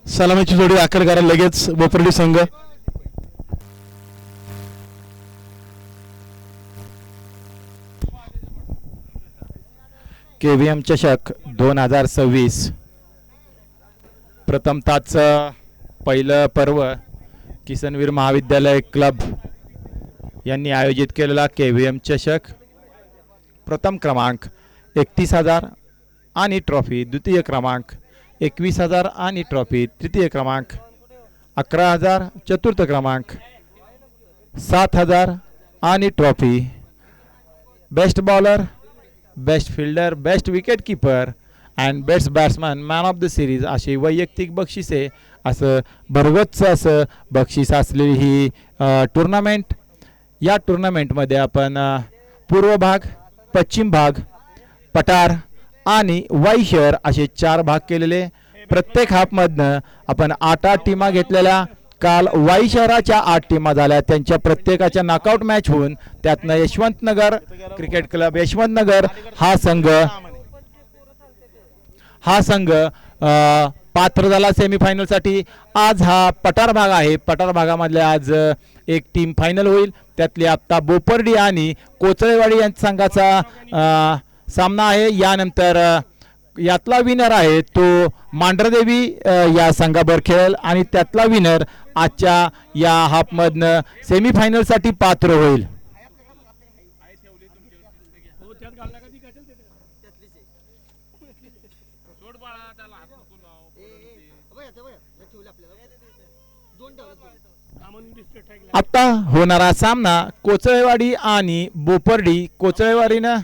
सलामीची जोडी आखर करा लगेच बोपर्डी संघ. KVM चषक 2026 प्रथम ताच पहिलं पर्व किसनवीर महाविद्यालय क्लब यांनी आयोजित केलेला KVM चषक प्रथम क्रमांक 31,000 आणि ट्रॉफी, द्वितीय क्रमांक 21,000 आणि ट्रॉफी, तृतीय क्रमांक 11,000, चतुर्थ क्रमांक 7,000 आणि trophy. Best bowler, best fielder, best wicket keeper and best batsman, man of the series अशी वैयक्तिक बक्षिसे असं भरगच्च असं बक्षीस असलेली ही टुर्नामेंट. या टुर्नामेंटमध्ये आपण पूर्व भाग, पश्चिम भाग, पठार आणि वाई शहर असे 4 भाग केलेले. प्रत्येक हाफमधनं आपण 8 टीमा घेतलेल्या. काल वाई शहराच्या 8 टीमा झाल्या, त्यांच्या प्रत्येकाच्या नॉकआउट मॅच होऊन त्यातनं यशवंतनगर क्रिकेट क्लब यशवंतनगर हा संघ पात्र झाला सेमीफायनलसाठी. आज हा पठार भाग आहे. पठार भागामधल्या आज एक टीम फायनल होईल. त्यातली आत्ता बोपर्डी आणि कोचळेवाडी यांच्या संघाचा सामना आहे. यानंतर यातला विनर आहे तो मांढरदेवी या संघाबर खेळेल आणि त्यातला विनर आजच्या या हाफमधनं सेमीफायनलसाठी पात्र होईल. आता होणारा सामना कोचळेवाडी आणि बोपर्डी. कोचळेवाडीनं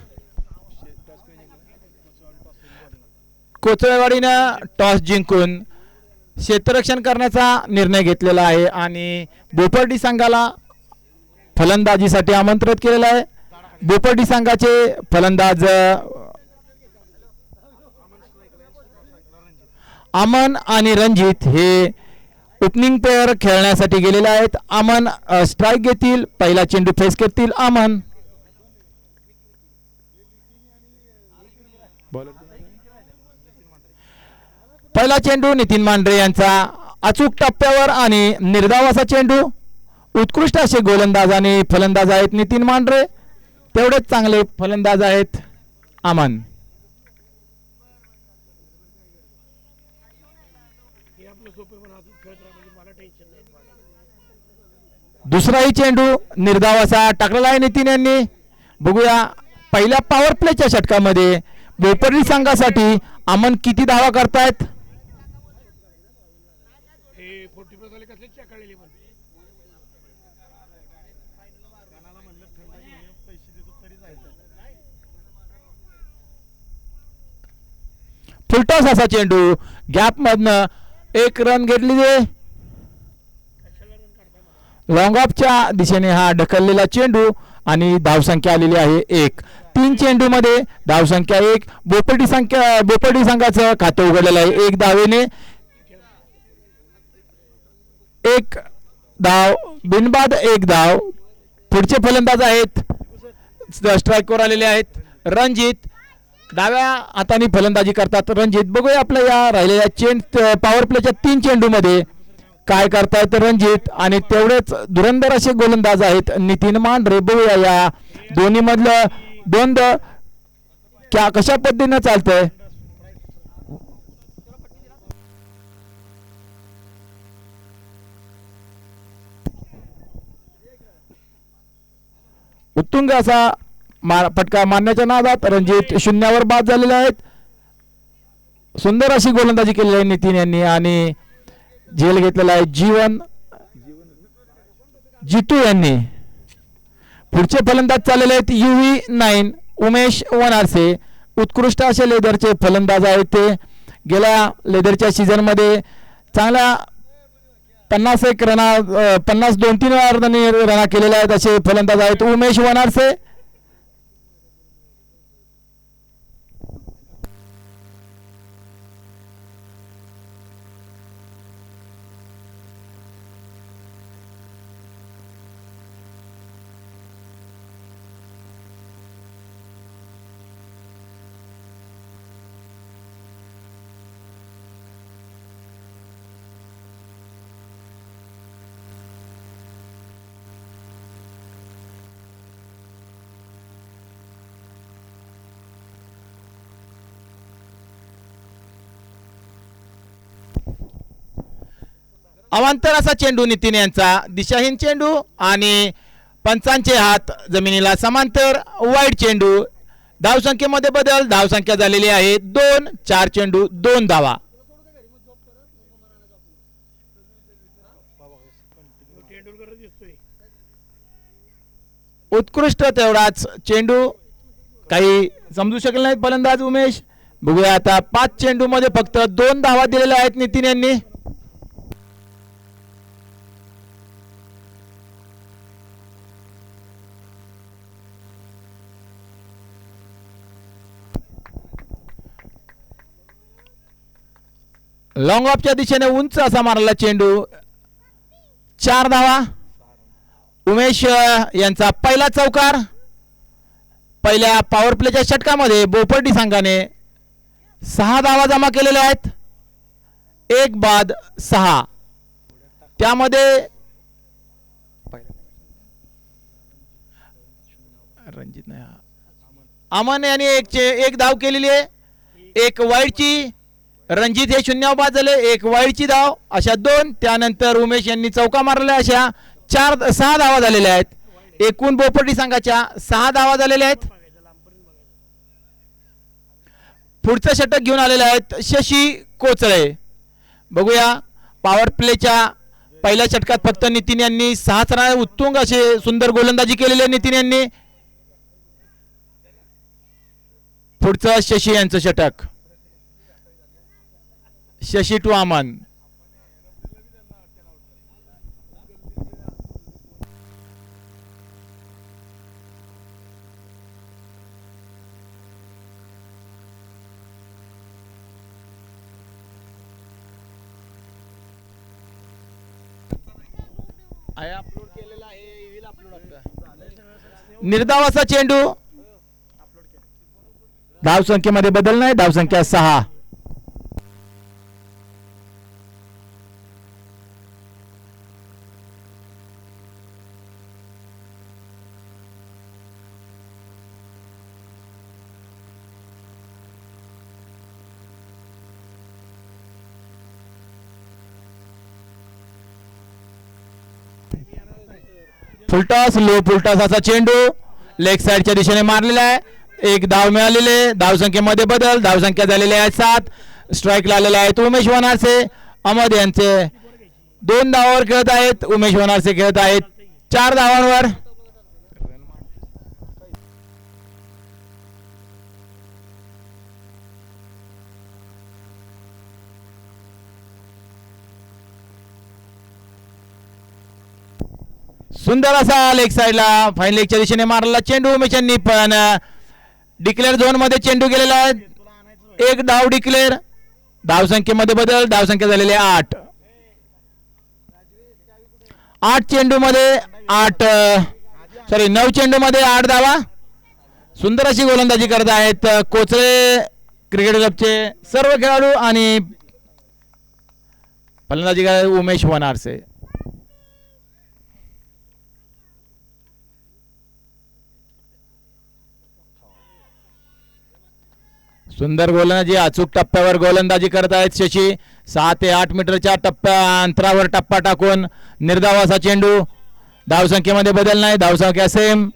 टॉस जिंकून क्षेत्ररक्षण करण्याचा निर्णय घेतलेला आहे आणि बोपर्डी संघाला फलंदाजीसाठी आमंत्रित केलेलं आहे. बोपर्डी संघाचे फलंदाज अमन आणि रणजित हे ओपनिंग पेअर खेळण्यासाठी गेलेले आहेत. अमन स्ट्राईक घेतील, पहिला चेंडू फेस करतील. अमन पहिला चेंडू नितीन मांढरे यांचा अचूक टप्प्यावर आणि निर्धाव असा चेंडू. उत्कृष्ट असे गोलंदाज आणि फलंदाज आहेत नितीन मांढरे, तेवढेच चांगले फलंदाज आहेत अमन. दुसराही चेंडू निर्धाव असा टाकलेला आहे नितीन यांनी. बघूया पहिल्या पॉवर प्लेच्या षटकामध्ये बोपर्डी संघासाठी अमन किती धावा करतायत. फुलटॉस असा चेंडू गॅप मधनं 1 रन घेतली. लॉंग ऑफच्या दिशेने हा ढकललेला चेंडू आणि धावसंख्या आलेली आहे 1. 3 चेंडू मध्ये धावसंख्या 1. बोपर्डी संघाचं खातं उघडलेलं आहे 1 धावेने. 1 धाव बिनबाद 1 धाव. पुढचे फलंदाज आहेत स्ट्राईकवर आलेले आहेत रणजित, डाव्या हाताने फलंदाजी करतात रणजित. बघूया आपल्या या राहिलेल्या पॉवर प्लेच्या 3 चेंडू मध्ये काय करतायत रणजित. आणि तेवढेच धुरंधर असे गोलंदाज आहेत नितीन मांढरे. बघूया या दोन्ही मधलं द्वंद्व कशा पद्धतीने चालतंय. उत्तुंग असा फटका मारण्याच्या नादात रणजित शून्यावर बाद झालेले आहेत. सुंदर अशी गोलंदाजी केलेली आहे नितीन यांनी आणि झेल घेतलेला आहे जितू यांनी. पुढचे फलंदाज चाललेले आहेत UV9 उमेश वनारसे. उत्कृष्ट असे लेदरचे फलंदाज आहेत ते. गेल्या लेदरच्या सीझन मध्ये चांगल्या 50 रना 2-3 रना केलेले आहेत असे फलंदाज आहेत उमेश वनारसे. अवांतर असा चेंडू नितीन यांचा, दिशाहीन चेंडू आणि पंचांचे हात जमिनीला समांतर, वाईड चेंडू. धावसंख्येमध्ये बदल, धावसंख्या झालेली आहे 2. 4 चेंडू 2 धावा. उत्कृष्ट तेवढाच चेंडू, काही समजू शकले नाहीत फलंदाज उमेश. बघूया आता 5 चेंडू मध्ये फक्त 2 धावा दिलेल्या आहेत नितीन यांनी. लॉंग ऑफच्या दिशेने उंच असा मारलेला चेंडू, 4 धावा. उमेश यांचा पहिला चौकार. पहिल्या पॉवर प्लेच्या षटकामध्ये बोपर्डी संघाने 6 धावा जमा केलेल्या आहेत. 1 बाद 6. त्यामध्ये रणजित नाही, अमन यांनी एक धाव केलेली आहे. 1 वाईडची. रणजित हे 0 बाद झाले. 1 वाईडची धाव, अशा 2. त्यानंतर उमेश यांनी चौका मारलेल्या, अशा 6 धावा झालेल्या आहेत. एकूण बोपर्डी संघाच्या 6 धावा झालेल्या आहेत. पुढचं षटक घेऊन आलेले आहेत शशी कोचळे. बघूया पॉवर प्लेच्या पहिल्या षटकात फक्त नितीन यांनी 6 रन, उत्तुंग असे सुंदर गोलंदाजी केलेली आहे नितीन यांनी. पुढचं शशी यांचं षटक. शशी टू अमन. निर्धावाचा चेंडू. धावसंख्येमध्ये बदल नाही, धावसंख्या 6. फुलटॉस, लो फुलटॉस असा चेंडू लेग साइडच्या दिशेने मारलेला आहे. 1 धाव मिळालेले. धावसंख्येमध्ये बदल, धावसंख्या झालेली आहे 7. स्ट्राईक लागलेले आहेत उमेश वनारसे. अहमद यांचे 2 धावांवर खेळत आहेत. उमेश वनारसे खेळत आहेत 4 धावांवर. सुंदर असा लेग साइडला फाईन लेगच्या दिशेने मारलेला चेंडू उमेश यांनी, पण डिक्लेअर झोन मध्ये चेंडू गेलेला आहे. 1 धाव डिक्लेअर. धावसंख्येमध्ये बदल, धावसंख्या झालेली आहे 8. 8 चेंडू मध्ये 9 चेंडू मध्ये 8 धावा. सुंदर अशी गोलंदाजी करत आहेत कोचळे क्रिकेट क्लबचे सर्व खेळाडू आणि फलंदाजी करत उमेश वनारसे. सुंदर गोलंदाजी, अचूक टप्प्यावर गोलंदाजी करत आहेत शशी. 6 ते 8 मीटरच्या अंतरावर टप्पा टाकून निर्धावाचा चेंडू. धावसंख्येमध्ये बदल नाही, धावसंख्या सेम.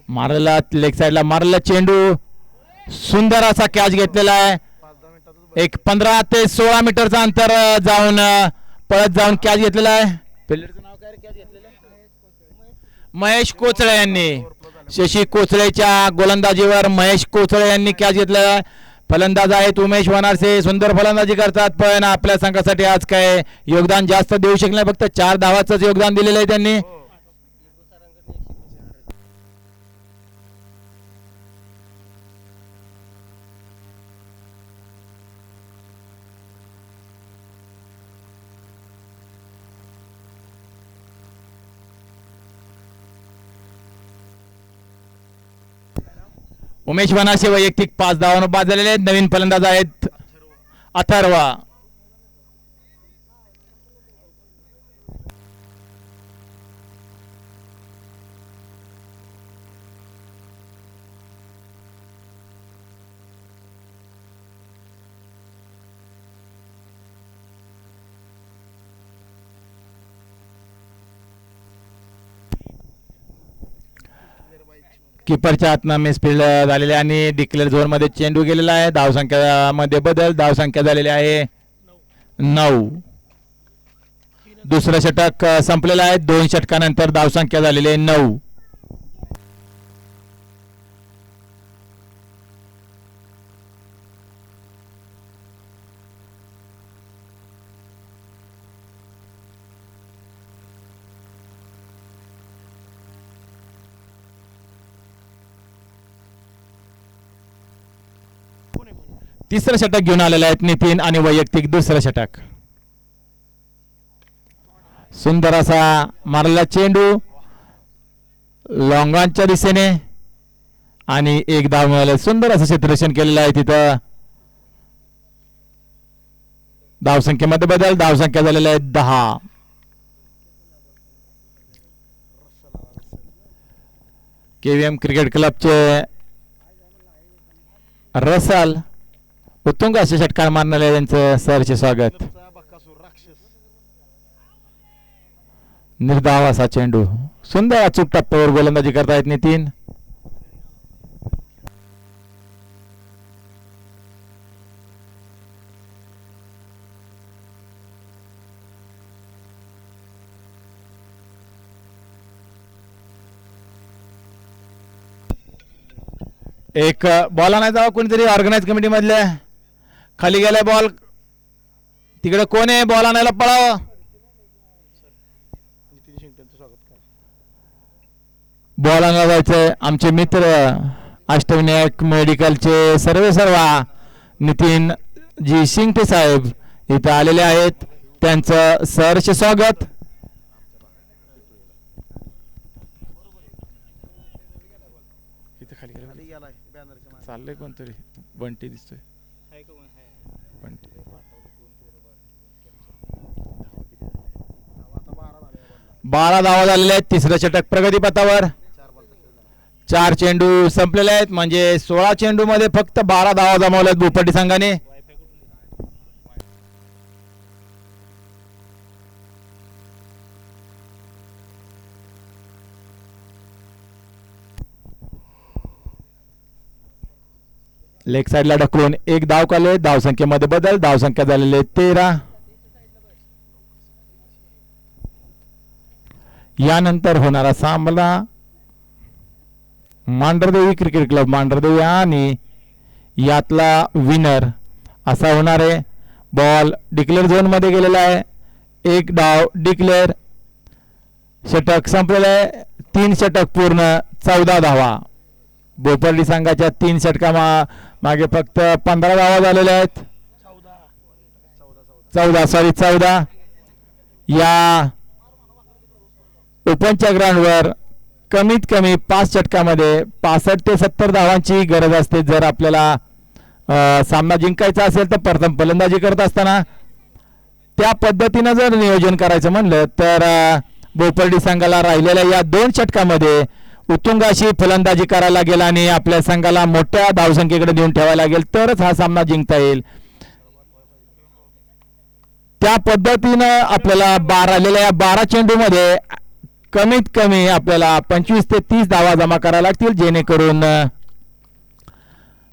मारलेला लेग साइडला मारलेला चेंडू. सुंदर असा कॅच घेतलेला आहे. एक 15 ते 16 मीटरचा अंतर जाऊन पळत जाऊन कॅच घेतलेला आहे. प्लेयरचं नाव काय कॅच घेतलेलं? महेश कोचळे यांनी. शशी कोचळेच्या गोलंदाजीवर महेश कोचळे यांनी कॅच घेतलेला आहे. फलंदाज आहेत उमेश वनारसे. सुंदर फलंदाजी करतात, पण आपल्या संघासाठी आज काय योगदान जास्त देऊ शकले नाही. फक्त 4 धावांचंच योगदान दिलेलं आहे त्यांनी. उमेश वनारसे वैयक्तिक 5 धावांवर बाद झालेले आहेत. नवीन फलंदाज आहेत अथर्व. किपरच्या हातनं मिसफिल्ड झालेले आणि डिक्लेअर झोनमध्ये चेंडू गेलेला आहे. धावसंख्यामध्ये बदल. धावसंख्या झालेली आहे 9. दुसरं षटक संपलेलं आहे. 2 षटकानंतर धावसंख्या झालेली आहे 9. तिसरं षटक घेऊन आलेले आहेत नितीन आणि वैयक्तिक दुसरं षटक. सुंदर असा मारलेला चेंडू लॉंगॉनच्या दिशेने आणि एक धाव मिळाले. सुंदर असं क्षेत्ररक्षण केलेलं आहे तिथं. धावसंख्येमध्ये बदल. धावसंख्या झालेल्या आहेत 10. केव्हीएम क्रिकेट क्लबचे रसल उत्तुंग असे षटकार मारणारे त्यांचं सरचे स्वागत. निर्धाव असा चेंडू. सुंदर अचूक टप्प्यावर गोलंदाजी करतायत नितीन. एक बॉल आणायचा जावा कोणीतरी ऑर्गनाइज कमिटी मधले. खाली गेलाय बॉल. तिकडे कोण आहे? बॉल आणायला पळावं. बॉल आणायला जायचंय. आमचे मित्र अष्टविनायक मेडिकलचे सर्वा नितीन जी शिंगटे साहेब इथं आलेले आहेत. त्यांचं सहर्ष स्वागत. चाललंय कोणतरी. बंटी दिसतोय. बंटी 12 धावा झालेल्या आहेत. तिसरं षटक प्रगतीपथावर. 4 चेंडू संपलेले आहेत. म्हणजे 16 चेंडू मध्ये फक्त 12 धावा जमवल्यात भोपटी संघाने. लेग साइडला ढकलून एक धाव काढले. धावसंख्येमध्ये बदल. धावसंख्या झालेली 13. यानंतर होणारा सामना मांढरदेवी क्रिकेट क्लब मांढरदेवी आणि यातला विनर असा होणार आहे. बॉल डिक्लेअर झोन मध्ये गेलेला आहे. एक डाव डिक्लेअर. षटक संपलेलं आहे. 3 षटक पूर्ण 14 धावा. बोपर्डी संघाच्या 3 षटका मागे फक्त 15 धावा झालेल्या आहेत. 14 या ओपनच्या ग्राउंडवर कमीत कमी 5 षटकामध्ये 65 ते 70 धावांची गरज असते. जर आपल्याला सामना जिंकायचा असेल तर प्रथम फलंदाजी करत असताना त्या पद्धतीनं जर नियोजन करायचं म्हणलं तर बोपर्डी संघाला राहिलेल्या या 2 षटकामध्ये उत्तुंग अशी फलंदाजी करायला लागेल आणि आपल्या संघाला मोठ्या धावसंख्येकडे देऊन ठेवायला लागेल तरच हा सामना जिंकता येईल. त्या पद्धतीनं आपल्याला राहिलेल्या या 12 चेंडूमध्ये कमीत कमी आपल्याला 25 ते 30 धावा जमा कराव्या लागतील जेणेकरून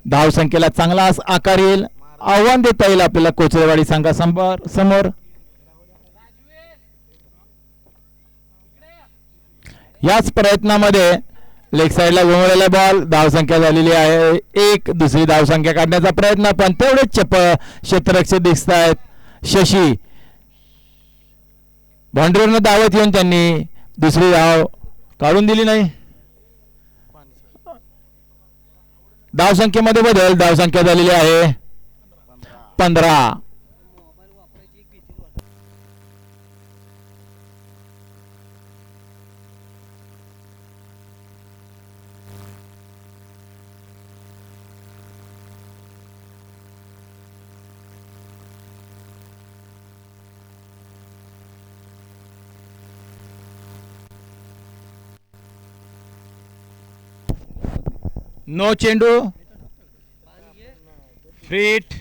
धावसंख्येला चांगला आकार येईल. आव्हान देता येईल आपल्याला कोचरेवाडी संघासमोर. याच प्रयत्नामध्ये लेग साइडला घुमवलेला बॉल. धावसंख्या झालेली आहे 1. दुसरी धावसंख्या काढण्याचा प्रयत्न पण तेवढेच क्षेत्ररक्षक दिसत आहेत. शशी बाउंड्रीवरनं धावत येऊन त्यांनी दुसरी धाव काढून दिली नाही. धावसंख्येमध्ये बदल. धावसंख्या झालेली आहे 15. नो चेंडू. फ्रीट.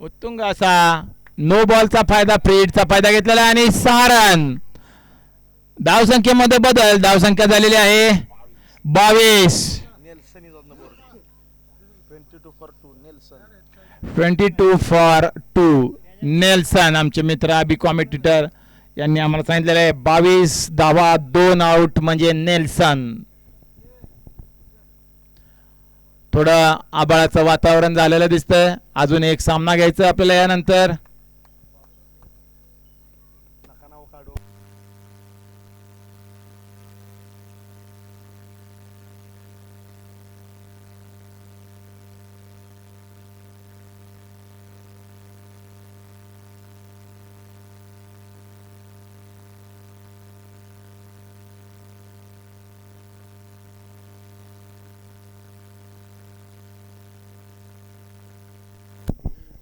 उत्तुंग असा नो बॉलचा फायदा, फ्री हिटचा फायदा घेतलेला आहे आणि 6 रन. धावसंख्येमध्ये बदल, धावसंख्या झालेली आहे 22. 22 फॉर 2. नेल्सन आमचे मित्र अभि कॉमेंटेटर यांनी आम्हाला सांगितलेलं आहे 22 धावा 2 आउट म्हणजे नेल्सन. थोडं आबाळाचं वातावरण झालेलं दिसतंय. अजून एक सामना घ्यायचा आपल्याला यानंतर.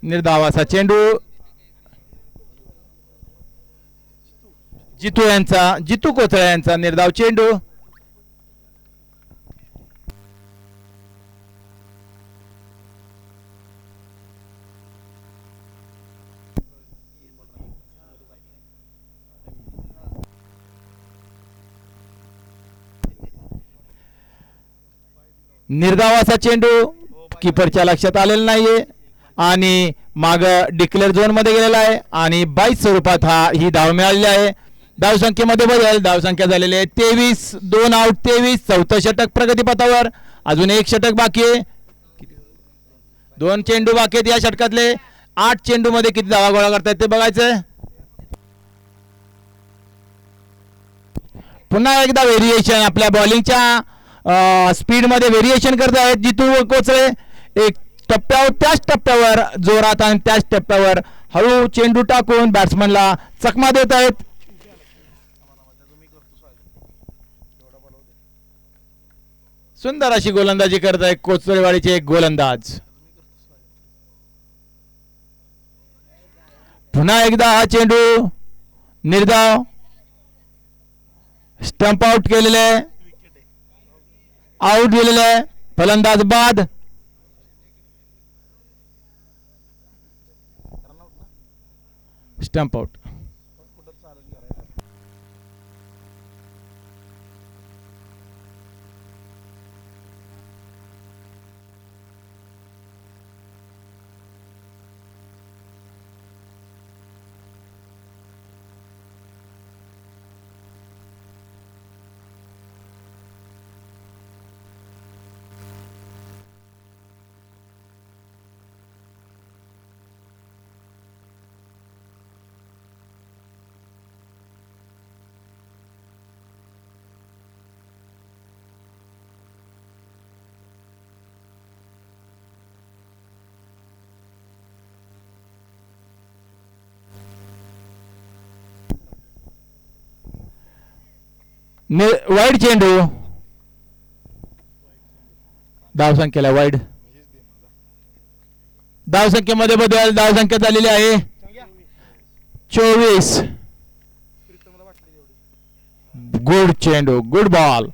निर्धावाचा चेंडू जितू कोथळे यांचा निर्धाव चेंडू. निर्धावाचा चेंडू कीपरच्या लक्षात आलेला नाहीये आणि माग डिक्लेअर झोन मध्ये गेलेला आहे आणि 22 स्वरूपात ही धाव मिळालेली आहे. धावसंख्येमध्ये बदल, धावसंख्या झालेली आहे 23. 2 आउट 23. चौथं षटक प्रगतीपथावर. अजून एक षटक बाकी आहे. 2 चेंडू बाकी आहेत या षटकातले. 8 चेंडू मध्ये किती धावा गोळा करतायत ते बघायचं. पुन्हा एकदा व्हेरिएशन आपल्या बॉलिंगच्या स्पीड मध्ये व्हेरिएशन करत आहेत जितू कोचळे. एक टप्प्यावर त्याच टप्प्यावर जोरात आणि त्याच टप्प्यावर हळू चेंडू टाकून बॅट्समनला चकमा देत आहेत. सुंदर अशी गोलंदाजी करत आहे कोचळेवाडीचे एक गोलंदाज. पुन्हा एकदा हा चेंडू निर्धाव स्टंप आउट केलेले, आउट दिलेले, फलंदाज बाद. Stump out. वाईड चेंडू. धावसंख्येला वाईड. धावसंख्येमध्ये बदल, धावसंख्या झालेली आहे 24. गुड चेंडू, गुड बॉल.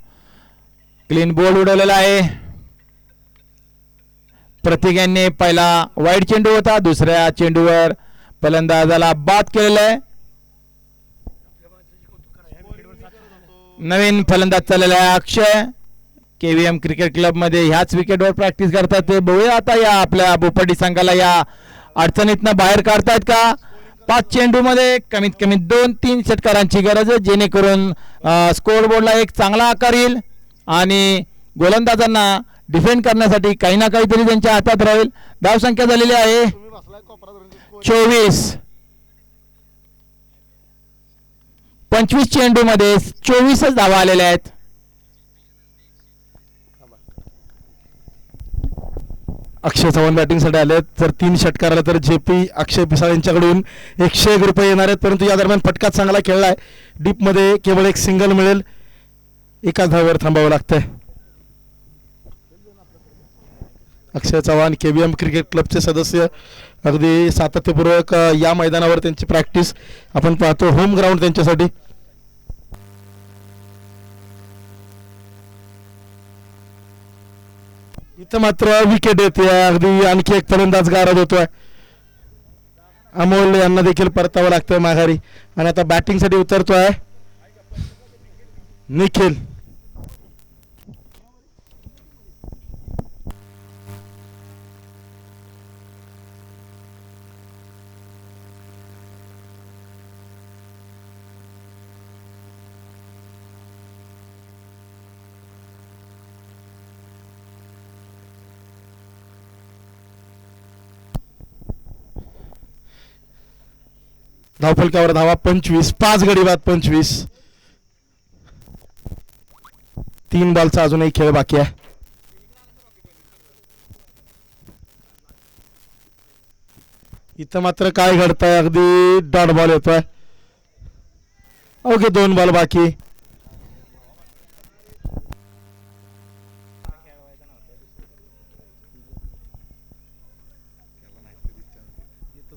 क्लीन बॉल उडवलेला आहे. प्रतीक यांनी पहिला वाईड चेंडू होता, दुसऱ्या चेंडूवर फलंदाजाला बाद केलेला आहे. नवीन फलंदाज चाललेला आहे अक्षय. केव्हीएम क्रिकेट क्लब मध्ये ह्याच विकेटवर प्रॅक्टिस करतात ते. बघूया आता या आपल्या बोपर्डी संघाला या अडचणीतनं बाहेर काढतायत का. 5 चेंडू मध्ये कमीत कमी 2-3 षटकारांची गरज आहे जेणेकरून स्कोर बोर्डला एक चांगला आकार येईल आणि गोलंदाजांना डिफेंड करण्यासाठी काही ना काहीतरी त्यांच्या हातात राहील. धावसंख्या झालेली आहे 24. 25 चेंडू मध्ये 24च धावा आलेल्या आहेत. अक्षय चव्हाण बॅटिंगसाठी आले तर 3 षटकाराला तर जेपी अक्षय पिसाळ यांच्याकडून 101 रुपये येणार आहेत. परंतु या दरम्यान फटका चांगला खेळलाय. डीप मध्ये केवळ एक सिंगल मिळेल. एकाच धावेवर थांबावं लागतंय. अक्षय चव्हाण केव्हीएम क्रिकेट क्लबचे सदस्य अगदी सातत्यपूर्वक या मैदानावर त्यांची प्रॅक्टिस आपण पाहतो. होम ग्राउंड त्यांच्यासाठी. इथं मात्र विकेट येते. अगदी आणखी एक फलंदाज गारद होतोय. अमोल यांना देखील परतावं लागतंय माघारी. आणि आता बॅटिंगसाठी उतरतोय निखिल. धावफलकावर धावा 25, 5 गडी बाद 25. 3 बॉलचा अजूनही खेळ बाकी आहे. इथं मात्र काय घडतंय, अगदी डॉट बॉल येतोय. ओके 2 बॉल बाकी.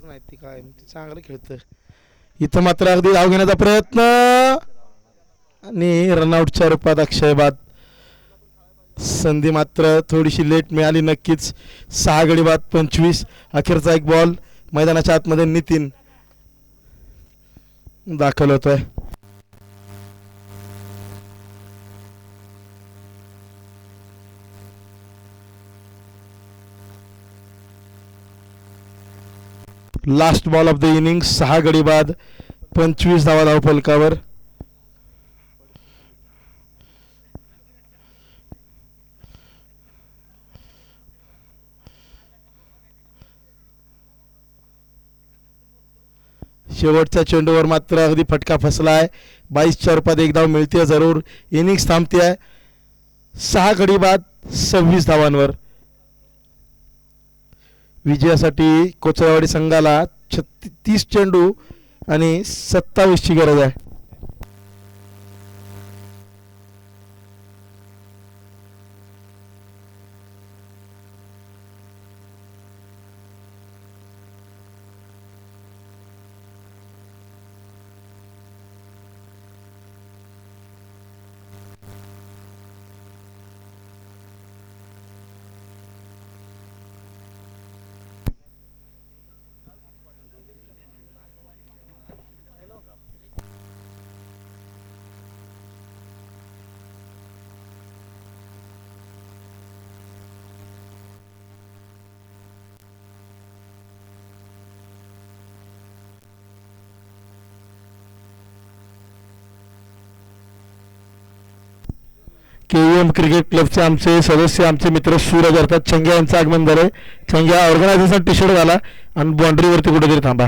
माहिती काय चांगलं खेळतं. इथं मात्र अगदी धाव घेण्याचा प्रयत्न आणि रनआउटच्या रूपात अक्षय बाद. संधी मात्र थोडीशी लेट मिळाली नक्कीच. 6 गडी बाद 25. अखेरचा एक बॉल मैदानाच्या आतमध्ये नितीन दाखल होतोय. Last ball of the inning. 6 गडी बाद 25 धावा धावफलकावर. शेवटच्या चेंडूवर मात्र अगदी फटका फसलाय. 22च्या रूपात एक धाव मिळते जरूर. इनिंग्स थांबते. 6 गडी बाद 26 धावांवर. विजयासाठी कोचरवाडी संघाला 30 चेंडू आणि 27ची गरज आहे. केव्हीएम क्रिकेट क्लबचे आमचे सदस्य, आमचे मित्र सूरज अर्थात चंग्या यांचं आगमन झालंय. चंग्या ऑर्गनायझेशन टी शर्ट घाला आणि बाउंड्रीवरती कुठेतरी थांबा.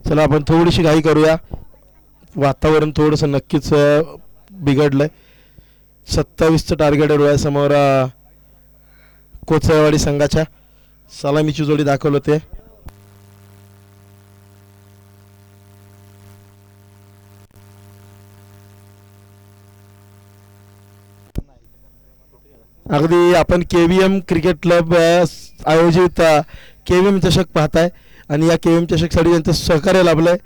चला आपण थोडीशी घाई करूया. वातावरण थोडंसं नक्कीच बिघडलंय. 27चं टार्गेट आहे डोळ्यासमोर. कोचरवाडी संघाच्या सलामीची जोडी दाखवली होते. अगदी आपण केव्हीएम क्रिकेट क्लब आयोजित केव्हीएम चषक पाहताय आणि या केव्हीएम चषकसाठी यांचं सहकार्य लाभलंय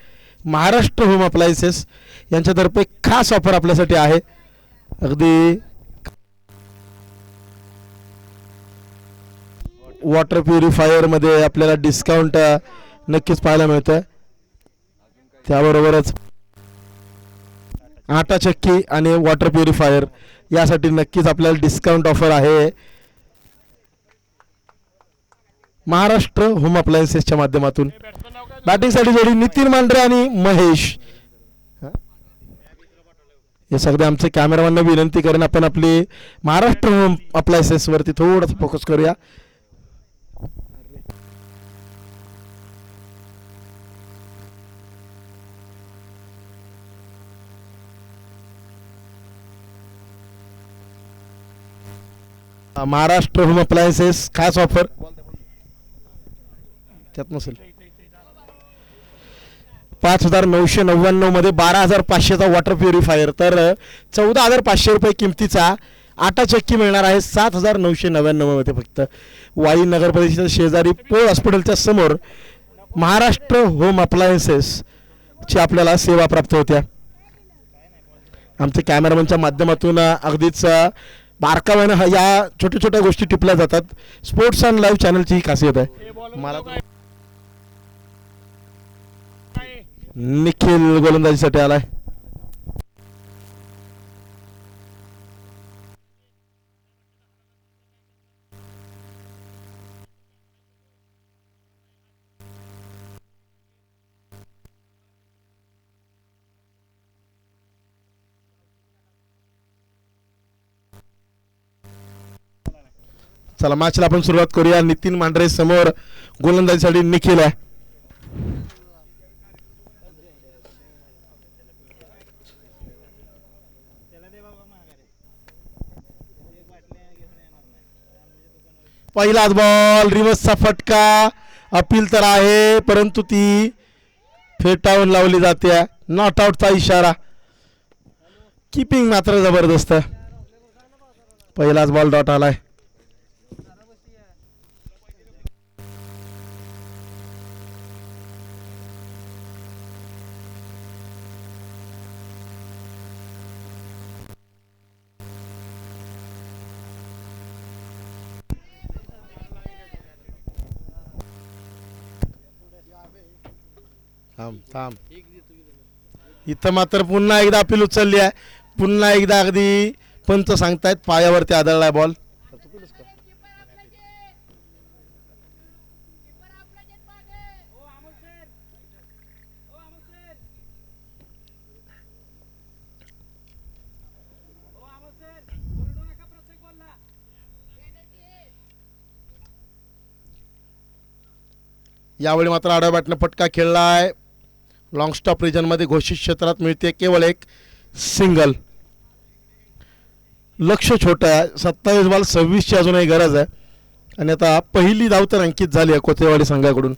महाराष्ट्र होम अप्लायन्सेस यांच्यातर्फे खास ऑफर आपल्यासाठी आहे. अगदी वॉटर प्युरिफायर मध्ये आपल्याला डिस्काउंट नक्कीच पाहायला मिळतंय. त्याबरोबरच आटा चक्की आणि वॉटर प्युरिफायर यासाठी नक्कीच आपल्याला डिस्काउंट ऑफर आहे महाराष्ट्र होम अप्लायन्सेसच्या माध्यमातून. बॅटिंगसाठी जोडी नितीन मांढरे आणि महेश. हे सगळे आमचे कॅमेरामॅनना विनंती करेन आपण आपली महाराष्ट्र होम अप्लायन्सेस वरती थोडंसं फोकस करूया. महाराष्ट्र होम अप्लायन्सेस खास ऑफर त्यात नसेल 5,999 मध्ये 12,500चा वॉटर प्युरिफायर तर 14,500 रुपये किमतीचा आटा चक्की मिळणार आहे 7,999 मध्ये फक्त वाई नगर परिषदेच्या शेजारी पोळ हॉस्पिटलच्या समोर महाराष्ट्र होम अप्लायन्सेस ची आपल्याला सेवा प्राप्त होत्या. आमच्या कॅमेरामनच्या माध्यमातून अगदीच बारकाव्यानं या छोट्या छोट्या गोष्टी टिपल्या जातात. स्पोर्ट्स अँड लाईव्ह चॅनलची ही खासियत आहे. मला निखिल गोलंदाजीसाठी आलाय. चला मॅचला आपण सुरुवात करूया. नितीन मांढरे समोर गोलंदाजीसाठी निखिल आहे. पहिलाच बॉल रिव्हर्सचा फटका अपील तर आहे परंतु ती फेटाळून लावली जाते. नॉट आउटचा इशारा. किपिंग मात्र जबरदस्त. पहिलाच बॉल डॉट आलाय. थांब थांब. इथं मात्र पुन्हा एकदा अपील उचलली आहे. पुन्हा एकदा अगदी पंच सांगतायत पायावरती आदळलाय बॉल. यावेळी मात्र आडव्या बॅटने फटका खेळलाय. लॉंग स्टॉप रिजनमध्ये घोषित क्षेत्रात मिळते केवळ एक सिंगल. लक्ष छोटं आहे. 27 बॉल 26ची अजूनही गरज आहे. आणि आता पहिली धाव तर अंकित झाली आहे कोथेवाडी संघाकडून.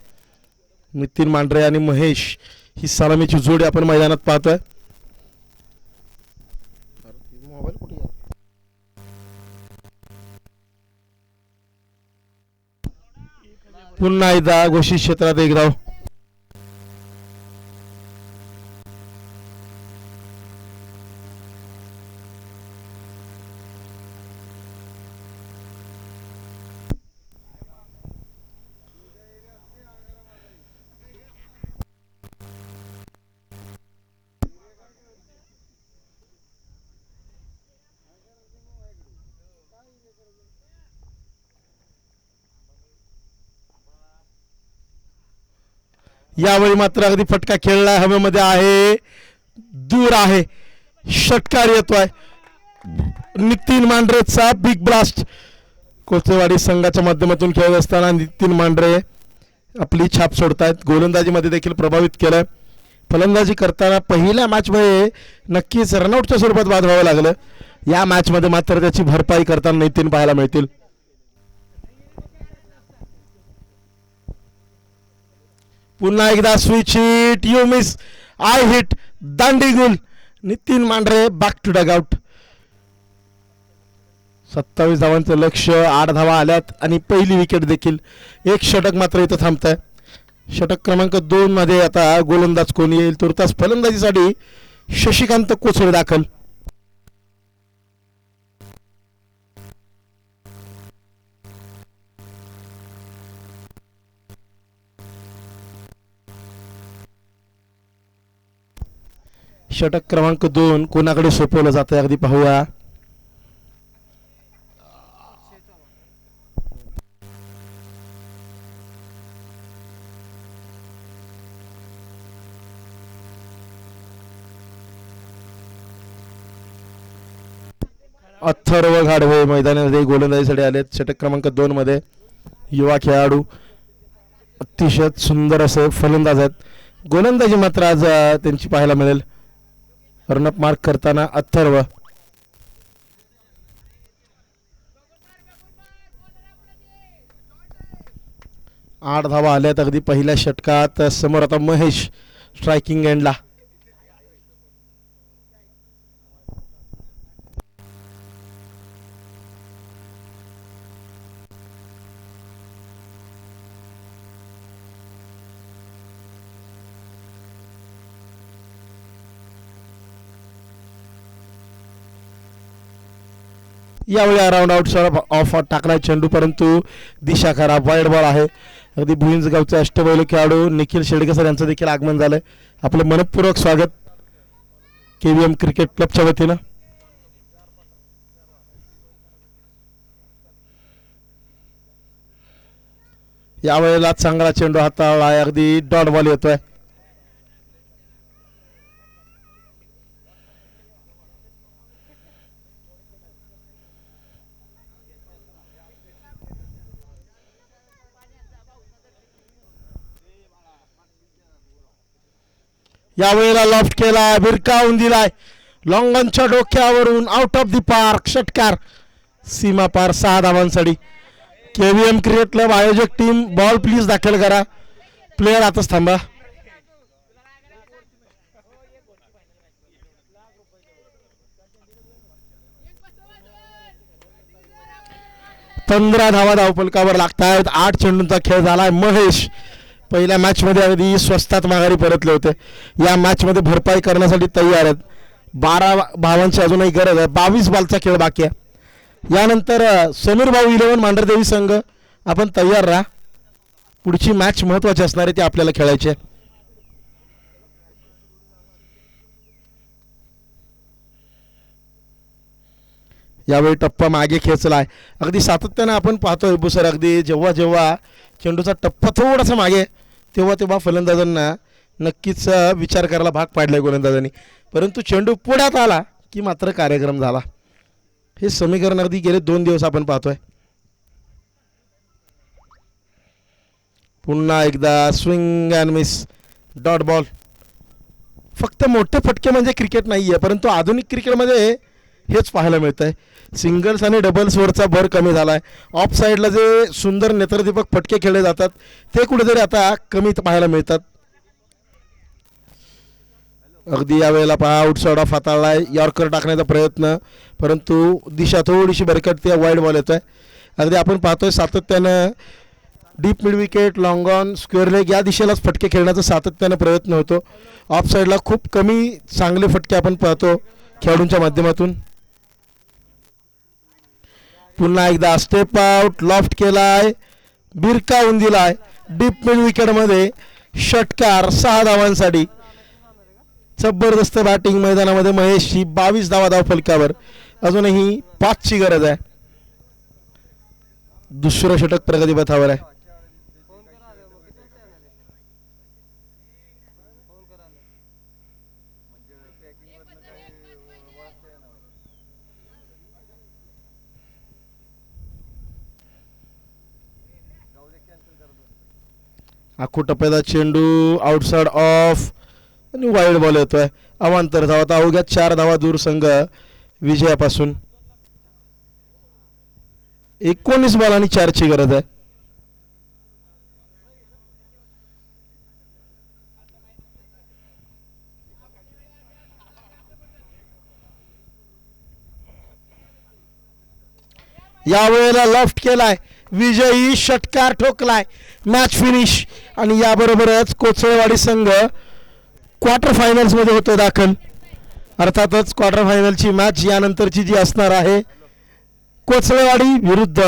नितीन मांढरे आणि महेश ही सलामीची जोडी आपण मैदानात पाहतोय. पुन्हा एकदा घोषित क्षेत्रात एक धाव. यावेळी मात्र अगदी फटका खेळलाय. हवेमध्ये आहे. दूर आहे. षटकार येतोय. नितीन मांढरेचा बिग ब्लास्ट. कोथेवाडी संघाच्या माध्यमातून खेळत असताना नितीन मांढरे आपली छाप सोडतायत. गोलंदाजीमध्ये देखील प्रभावित केलंय. फलंदाजी करताना पहिल्या मॅचमध्ये नक्कीच रनआउटच्या स्वरूपात बाद व्हावं लागलं. या मॅचमध्ये मात्र त्याची भरपाई करताना नितीन पाहायला मिळतील. पुन्हा एकदा switch hit. You miss. I hit. दांडी गुल. Nitin Mandhare back to dugout. 27 धावांचं लक्ष. 8 धावा आल्यात आणि पहिली विकेट देखील. एक षटक मात्र इथं थांबत आहे. षटक क्रमांक 2 मध्ये आता गोलंदाज कोण येईल. तुर्तास फलंदाजीसाठी शशिकांत कोचरे दाखल. षटक क्रमांक 2 कोणाकडे सोपवलं जातं अगदी पाहूया. अथर्व घाडवे मैदानामध्ये गोलंदाजीसाठी आलेत. षटक क्रमांक 2 मध्ये युवा खेळाडू अतिशय सुंदर असे फलंदाज आहेत. गोलंदाजी मात्र आज त्यांची पाहायला मिळेल. रनअप मार्क करताना अथर्व. 8 धावा आल्यात अगदी पहिल्या षटकात. समोर आता महेश स्ट्रायकिंग एंडला. यावेळी राऊंड आउट ऑफ टाकलाय चेंडू, परंतु दिशा खराब. वाईड बॉल आहे. अगदी भुईंज गावचे अष्टपैलू खेळाडू निखिल शेडगे सर यांचं देखील आगमन झालंय. आपलं मनपूर्वक स्वागत KVM क्रिकेट क्लबच्या वतीनं. यावेळेला चांगला चेंडू हाताळला आहे. अगदी डॉट बॉल येतोय. यावेळेला लॉफ्ट केला, भिरकावून दिलाय लॉंगॉनच्या डोक्यावरून आउट ऑफ दी पार्क. षटकार सीमा पार. 6 धावांसाठी. KVM क्रिकेट क्लब आयोजक टीम बॉल प्लीज दाखल करा. प्लेयर आताच थांबा. पंधरा धावा धावफलकावर लागतायत. 8 चेंडूंचा खेळ झालाय. महेश पहिल्या मॅच मध्ये अगदी स्वस्तात माघारी परतले होते. या मॅच मध्ये भरपाई करण्यासाठी तयार आहेत. 12 धावांची अजूनही गरज आहे. 22 बॉलचा खेळ बाकी आहे. यानंतर समीर भाऊ 11 मांढरदेवी संघ आपण तयार राहा. पुढची मॅच महत्वाची असणार आहे, ती आपल्याला खेळायची आहे. यावेळी टप्पा मागे खेचलाय. अगदी सातत्यानं आपण पाहतोय बुसर, अगदी जेव्हा जेव्हा चेंडूचा टप्पा थोडासा मागे तेव्हा तेव्हा फलंदाजांना नक्कीच विचार करायला भाग पाडलाय गोलंदाजांनी. परंतु चेंडू पुढ्यात आला की मात्र कार्यक्रम झाला. हे समीकरण अगदी गेले 2 दिवस आपण पाहतोय. पुन्हा एकदा swing and miss. Dot ball. फक्त मोठे फटके म्हणजे क्रिकेट नाही आहे, परंतु आधुनिक क्रिकेटमध्ये हेच पाहायला मिळतं आहे. सिंगल्स आणि डबल्सवरचा भर कमी झाला आहे. ऑफ साईडला जे सुंदर नेत्रदीपक फटके खेळले जातात ते कुठेतरी आता कमी पाहायला मिळतात. अगदी यावेळेला पहा आउटसाइड ऑफ हाताळलाय. यॉर्कर टाकण्याचा प्रयत्न, परंतु दिशा थोडीशी भरकटते. वाईड बॉल येतोय. अगदी आपण पाहतोय सातत्यानं deep mid wicket, long on, square leg या दिशेलाच फटके खेळण्याचा सातत्यानं प्रयत्न होतो. ऑफ साईडला खूप कमी चांगले फटके आपण पाहतो खेळाडूंच्या माध्यमातून. पुन्हा एकदा स्टेप आउट. लॉफ्ट केलाय, भिरकावून दिलाय. डीप मिड विकेटमध्ये षटकार. 6 धावांसाठी. जबरदस्त बॅटिंग मैदानामध्ये महेशची. 22 धावा धाव फलकावर. अजूनही 5ची गरज आहे. दुसरं षटक प्रगतीपथावर आहे. आखू टप्प्याचा चेंडू आउटसाइड ऑफ आणि वाईड बॉल येतोय. अवांतर धावा. आता अवघ्या 4 धावा दूर संघ विजयापासून. 19 बॉल आणि 4ची गरज आहे. यावेळेला लॉफ्ट केलाय. विजयी षटकार ठोकलाय. Match finish. आणि याबरोबरच कोचळेवाडी संघ क्वार्टर फायनल्स मध्ये होतो दाखल. अर्थातच क्वार्टर फायनलची मॅच यानंतरची जी असणार आहे, कोचळेवाडी विरुद्ध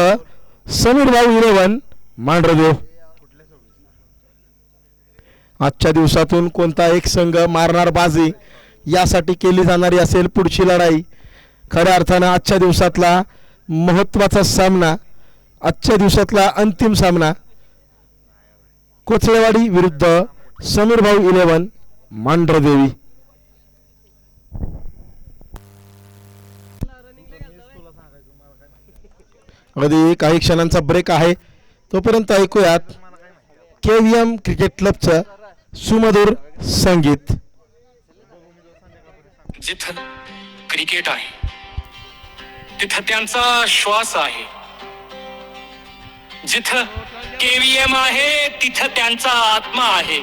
समीर भाऊ 11 मांढरदेव. आजच्या दिवसातून कोणता एक संघ मारणार बाजी यासाठी केली जाणारी असेल पुढची लढाई. खऱ्या अर्थानं आजच्या दिवसातला महत्त्वाचा सामना, आजच्या दिवसातला अंतिम सामना कोचळेवाडी विरुद्ध समीर भाऊ 11 मांढरदेवी. अगदी काही क्षणांचा ब्रेक आहे, तोपर्यंत ऐकूयात KVM क्रिकेट क्लबचं सुमधुर संगीत. जिथं क्रिकेट आहे तिथं त्यांचा श्वास आहे. जिथं KVM आहे तिथं त्यांचा आत्मा आहे.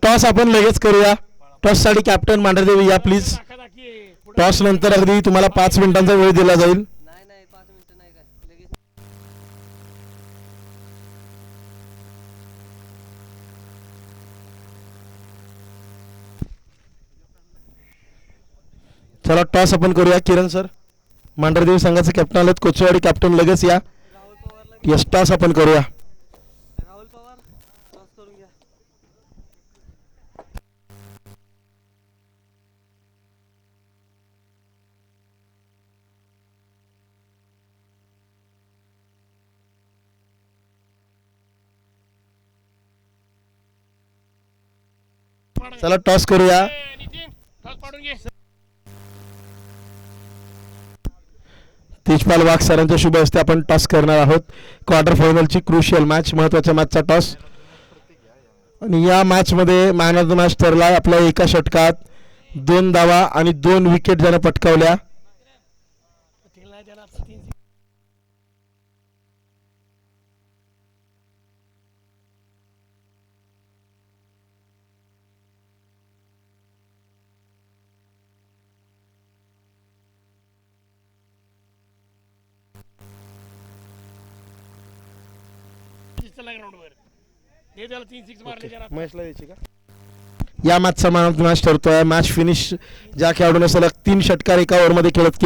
टॉस आपण लगेच करूया. टॉस साठी कॅप्टन मांढरदेवी या प्लीज. टॉस नंतर अगदी तुम्हाला 5 मिनिटांचा वेळ दिला जाईल. नाही नाही 5 मिनिटं नाही काय लगेच. चला टॉस आपण करूया. किरण सर मांढरदेवी संघाचे कॅप्टन आलेत. कोचेवाडी कॅप्टन लगेच या. राहुल पवारला यस टॉस आपण करूया. राहुल पवार टॉस करून घ्या. चला टॉस करूया. तेजपाल वाघ सरांच्या शुभ हस्ते आपण टॉस करणार आहोत. क्वार्टर फायनलची क्रुशियल मॅच, महत्वाच्या मॅचचा टॉस. आणि या मॅच मध्ये मॅन ऑफ द मॅच ठरला आपल्या एका षटकात 2 धावा आणि 2 विकेट ज्याने पटकावल्या. या मॅचचा मॅन ऑफ द मॅच ठरतोय. मॅच फिनिश ज्या खेळाडूने सलग 3 षटकार एका ओव्हरमध्ये खेळत केली